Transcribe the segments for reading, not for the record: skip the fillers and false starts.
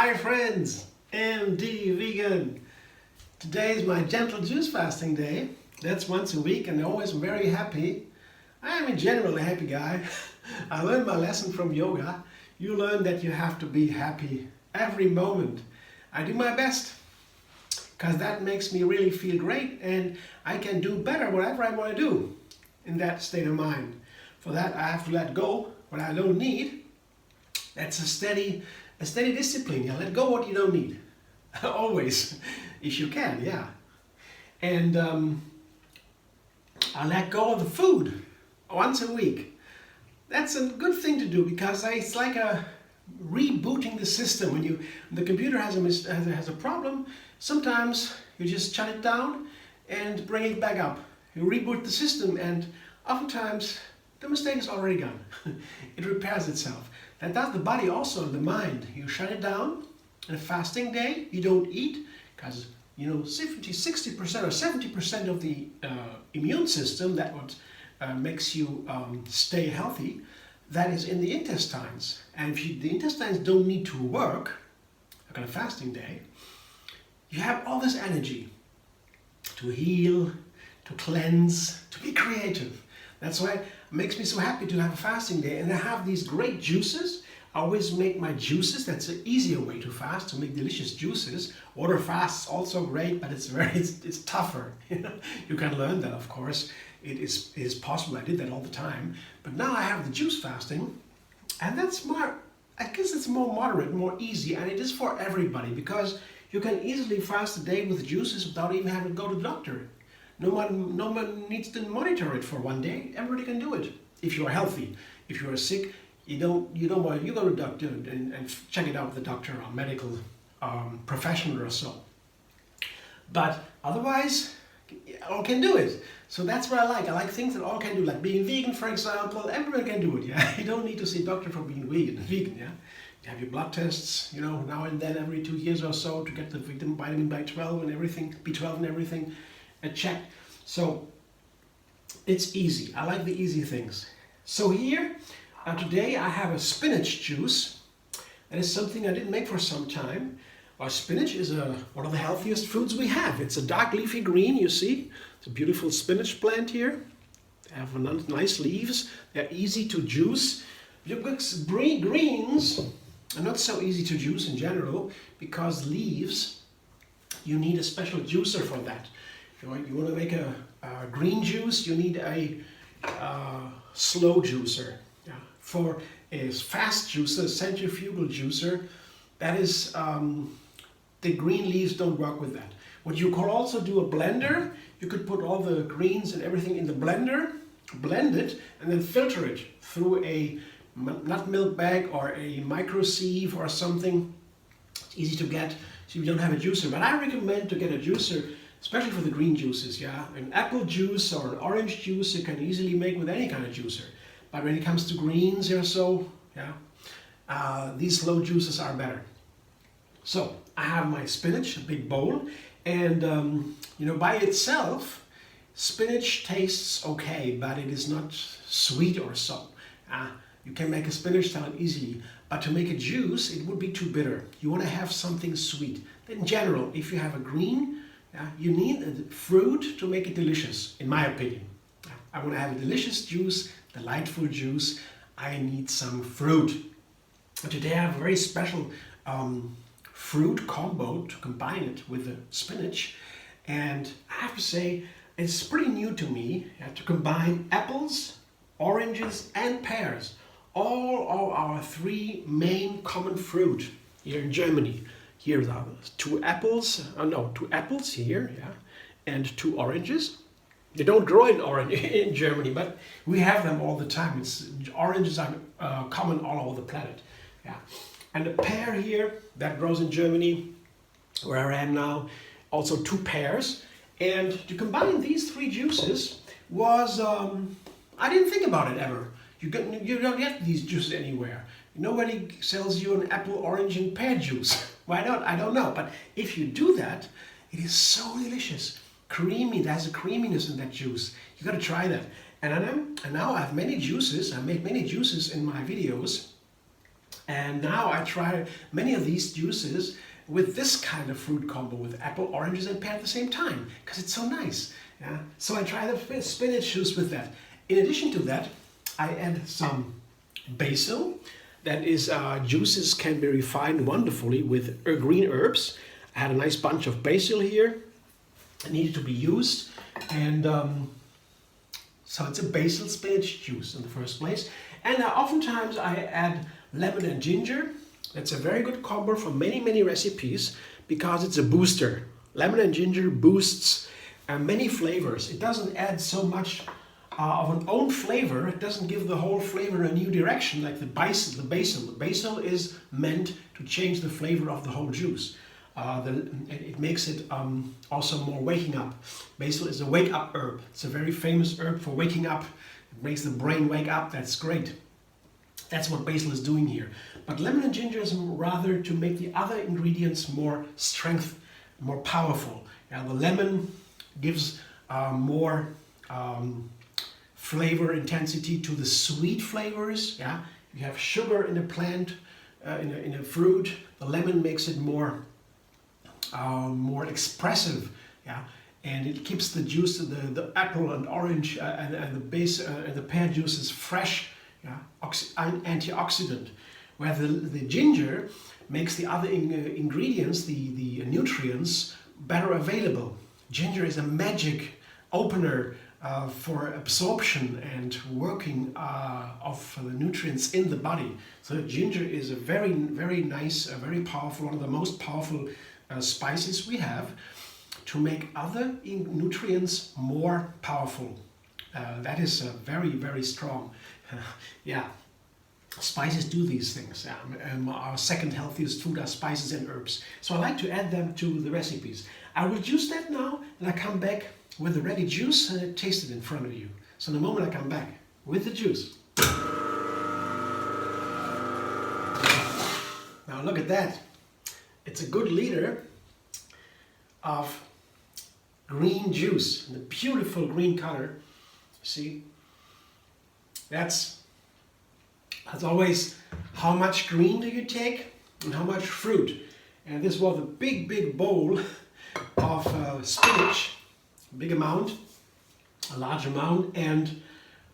Hi friends, MD Vegan. Today is my gentle juice fasting day. That's once a week and always very happy. I am in general a happy guy. I learned my lesson from yoga. You learn that you have to be happy every moment. I do my best because that makes me really feel great and I can do better whatever I want to do in that state of mind. For that I have to let go what I don't need. That's a steady discipline. You let go what you don't need. Always, if you can, yeah. And I let go of the food once a week. That's a good thing to do because it's like rebooting the system. When the computer has a problem, sometimes you just shut it down and bring it back up. You reboot the system and oftentimes the mistake is already gone. It repairs itself. That does the body also, the mind. You shut it down. On a fasting day, you don't eat because 60% or 70% of the immune system, that what makes you stay healthy, that is in the intestines. And if the intestines don't need to work, like on a fasting day, you have all this energy to heal, to cleanse, to be creative. That's why it makes me so happy to have a fasting day. And I have these great juices. I always make my juices. That's an easier way to fast, to make delicious juices. Water fast is also great, but it's tougher. You can learn that, of course. It is possible. I did that all the time. But now I have the juice fasting, and that's more, I guess it's more moderate, more easy, and it is for everybody because you can easily fast a day with juices without even having to go to the doctor. No one needs to monitor it for one day. Everybody can do it if you are healthy. If you are sick, you go to the doctor and check it out with the doctor or medical professional or so. But otherwise, all can do it. So that's what I like. I like things that all can do, like being vegan, for example. Everyone can do it. Yeah, you don't need to see a doctor for being vegan. Yeah, you have your blood tests, now and then every 2 years or so to get the vitamin B12 and everything, B12 and everything. Check. So it's easy. I like the easy things. So here today I have a spinach juice. That is something I didn't make for some time. Our spinach is one of the healthiest foods we have. It's a dark leafy green, you see. It's a beautiful spinach plant here. They have nice leaves. They're easy to juice. Greens are not so easy to juice in general because leaves, you need a special juicer for that. You want to make a green juice, you need a slow juicer. Yeah. For a fast juicer, centrifugal juicer, that is, the green leaves don't work with that. What you could also do a blender, you could put all the greens and everything in the blender, blend it, and then filter it through a nut milk bag or a micro sieve or something. It's easy to get, so you don't have a juicer. But I recommend to get a juicer, especially for the green juices, yeah. An apple juice or an orange juice you can easily make with any kind of juicer. But when it comes to greens or so, yeah, these slow juices are better. So I have my spinach, a big bowl, and by itself, spinach tastes okay, but it is not sweet or so. You can make a spinach salad easily, but to make a juice, it would be too bitter. You want to have something sweet. In general, if you have a green, you need a fruit to make it delicious, in my opinion. I want to have a delicious juice, delightful juice. I need some fruit. Today I have a very special fruit combo to combine it with the spinach. And I have to say, it's pretty new to me to combine apples, oranges, and pears. All of our three main common fruit here in Germany. Here are two apples here, yeah, and 2 oranges. They don't grow in Germany, but we have them all the time. Oranges are common all over the planet, yeah. And a pear here that grows in Germany, where I am now, also 2 pears. And to combine these 3 juices was I didn't think about it ever. You don't get these juices anywhere. Nobody sells you an apple, orange, and pear juice. Why not? I don't know. But if you do that, it is so delicious. Creamy. There's a creaminess in that juice. You got to try that. And now I have many juices. I make many juices in my videos. And now I try many of these juices with this kind of fruit combo with apple, oranges, and pear at the same time because it's so nice. Yeah? So I try the spinach juice with that. In addition to that, I add some basil. That is, juices can be refined wonderfully with green herbs. I had a nice bunch of basil here. It needed to be used. And so it's a basil spinach juice in the first place. And oftentimes I add lemon and ginger. That's a very good combo for many, many recipes because it's a booster. Lemon and ginger boosts many flavors. It doesn't add so much of an own flavor. It doesn't give the whole flavor a new direction like the basil. The basil is meant to change the flavor of the whole juice. It makes it also more waking up. Basil is a wake up herb. It's a very famous herb for waking up. It makes the brain wake up. That's great. That's what basil is doing here. But lemon and ginger is rather to make the other ingredients more strength, more powerful. The lemon gives more flavor intensity to the sweet flavors. Yeah, you have sugar in a plant, in a fruit. The lemon makes it more expressive. Yeah, and it keeps the juice, the apple and orange and the pear juices fresh. Yeah, antioxidant. Where the ginger makes the other ingredients, the nutrients, better available. Ginger is a magic opener for absorption and working of the nutrients in the body. So ginger is a very, very nice, very powerful, one of the most powerful spices we have to make other nutrients more powerful. That is very, very strong. Yeah, spices do these things. Our second healthiest food are spices and herbs. So I like to add them to the recipes. I will juice that now and I come back with the ready juice and I taste it in front of you. So in a moment I come back with the juice. Now look at that. It's a good liter of green juice in a beautiful green color. See? That's always how much green do you take and how much fruit. And this was a big, big bowl of spinach, big amount, a large amount, and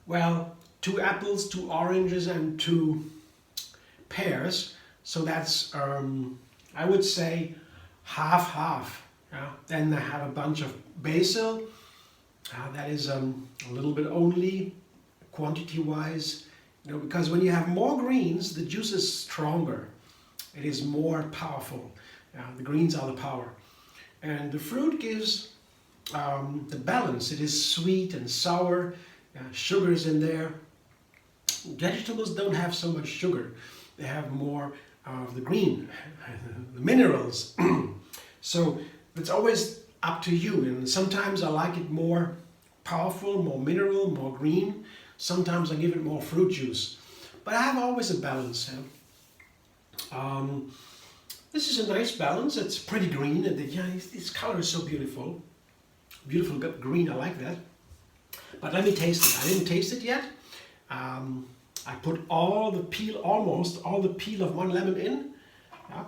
well, 2 apples, 2 oranges, and 2 pears. So that's, I would say, half. Yeah? Then I have a bunch of basil. That is a little bit only, quantity-wise. You know, because when you have more greens, the juice is stronger. It is more powerful. The greens are the power. And the fruit gives the balance. It is sweet and sour. Sugar is in there. Vegetables don't have so much sugar. They have more of the green, the minerals. So it's always up to you. And sometimes I like it more powerful, more mineral, more green. Sometimes I give it more fruit juice. But I have always a balance. This is a nice balance. It's pretty green. And this color is so beautiful. Beautiful green, I like that. But let me taste it. I didn't taste it yet. I put almost all the peel of 1 lemon in. Yeah.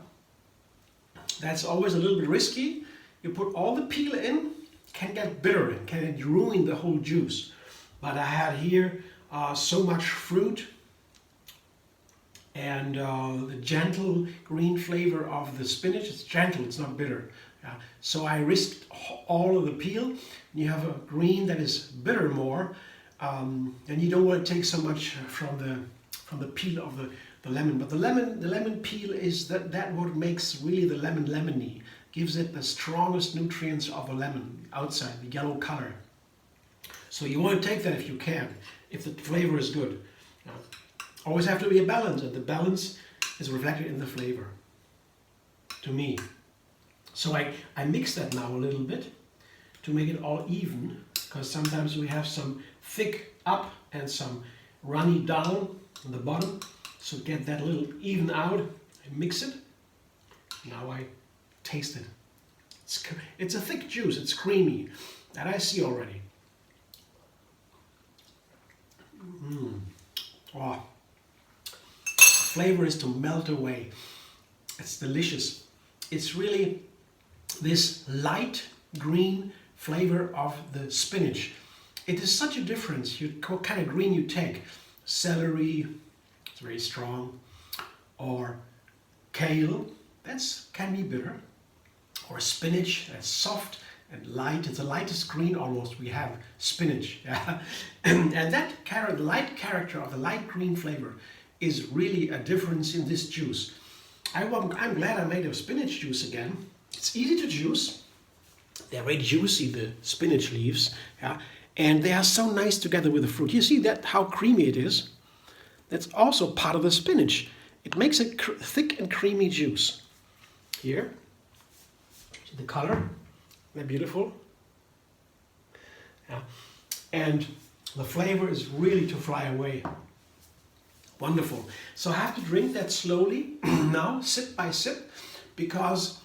That's always a little bit risky. You put all the peel in, can get bitter, it can ruin the whole juice. But I had here so much fruit and the gentle green flavor of the spinach. It's gentle, it's not bitter. So I risked all of the peel. You have a green that is bitter more, and you don't want to take so much from the peel of the lemon. But the lemon peel is that what makes really the lemon lemony. Gives it the strongest nutrients of a lemon outside, the yellow color. So you want to take that if you can, if the flavor is good. Always have to be a balance, and the balance is reflected in the flavor, to me. So I mix that now a little bit to make it all even, because sometimes we have some thick up and some runny down on the bottom. So get that little even out, I mix it. Now I taste it. It's a thick juice, it's creamy. That I see already. Oh, flavor is to melt away. It's delicious. It's really this light green flavor of the spinach. It is such a difference. What kind of green you take. Celery, it's very strong, or kale, that's can be bitter, or spinach, that's soft and light. It's the lightest green almost we have, spinach. Yeah? And that the light character of the light green flavor is really a difference in this juice. I'm glad I made a spinach juice again. It's easy to juice. They're very juicy, the spinach leaves, yeah? And they are so nice together with the fruit. You see that how creamy it is? That's also part of the spinach. It makes a thick and creamy juice. Here, see the color? They're beautiful. Yeah. And the flavor is really to fly away. Wonderful. So I have to drink that slowly now, sip by sip, because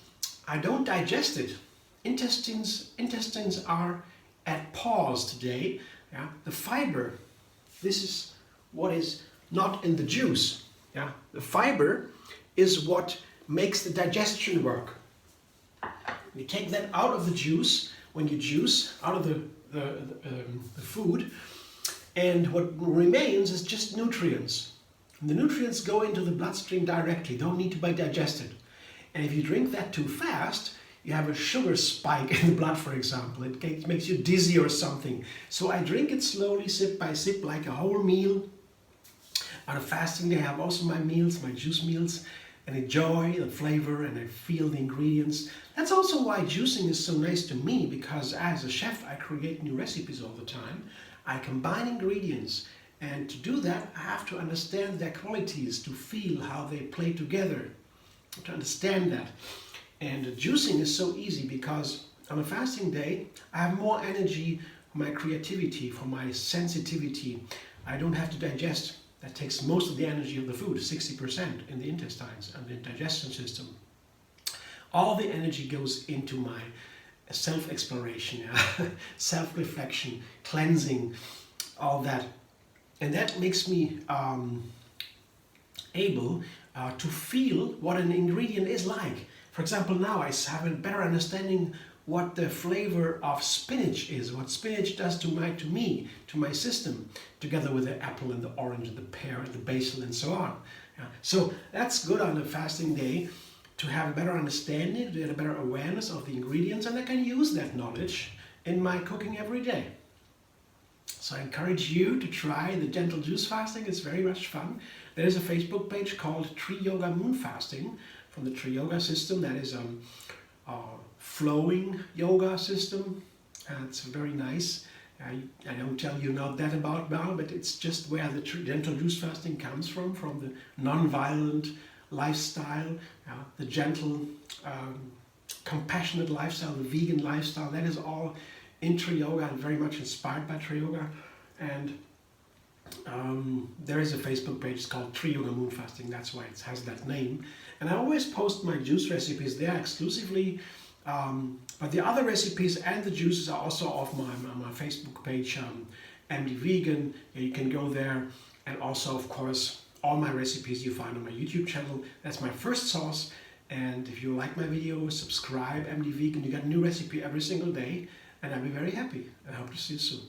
I don't digest it. Intestines are at pause today. Yeah? The fiber, this is what is not in the juice. Yeah? The fiber is what makes the digestion work. You take that out of the juice, when you juice out of the food, and what remains is just nutrients. And the nutrients go into the bloodstream directly, don't need to be digested. And if you drink that too fast, you have a sugar spike in the blood, for example. It makes you dizzy or something. So I drink it slowly, sip by sip, like a whole meal. On a fasting day, I have also my meals, my juice meals, and enjoy the flavor, and I feel the ingredients. That's also why juicing is so nice to me, because as a chef, I create new recipes all the time. I combine ingredients, and to do that, I have to understand their qualities, to feel how they play together, to understand that. And juicing is so easy because on a fasting day, I have more energy for my creativity, for my sensitivity. I don't have to digest. That takes most of the energy of the food, 60% in the intestines and the digestion system. All the energy goes into my self-exploration, self-reflection, cleansing, all that. And that makes me able to feel what an ingredient is like. For example, now I have a better understanding what the flavor of spinach is, what spinach does to me, to my system, together with the apple and the orange and the pear and the basil and so on. Yeah. So that's good on a fasting day, to have a better understanding, to get a better awareness of the ingredients, and I can use that knowledge in my cooking every day. So I encourage you to try the Gentle Juice Fasting. It's very much fun. There is a Facebook page called Tree Yoga Moon Fasting from the Tree Yoga system. That is a flowing yoga system. It's very nice. I don't tell you not that about now, but it's just where the Gentle Juice Fasting comes from the non-violent lifestyle, the gentle, compassionate lifestyle, the vegan lifestyle. That is all in Tree Yoga and very much inspired by Tree Yoga. And there is a Facebook page called Tree Yoga Moon Fasting. That's why it has that name. And I always post my juice recipes there exclusively. But the other recipes and the juices are also off my Facebook page, MD Vegan. You can go there, and also, of course, all my recipes you find on my YouTube channel. That's my first source. And if you like my videos, subscribe, MD Vegan. You get a new recipe every single day, and I'll be very happy. I hope to see you soon.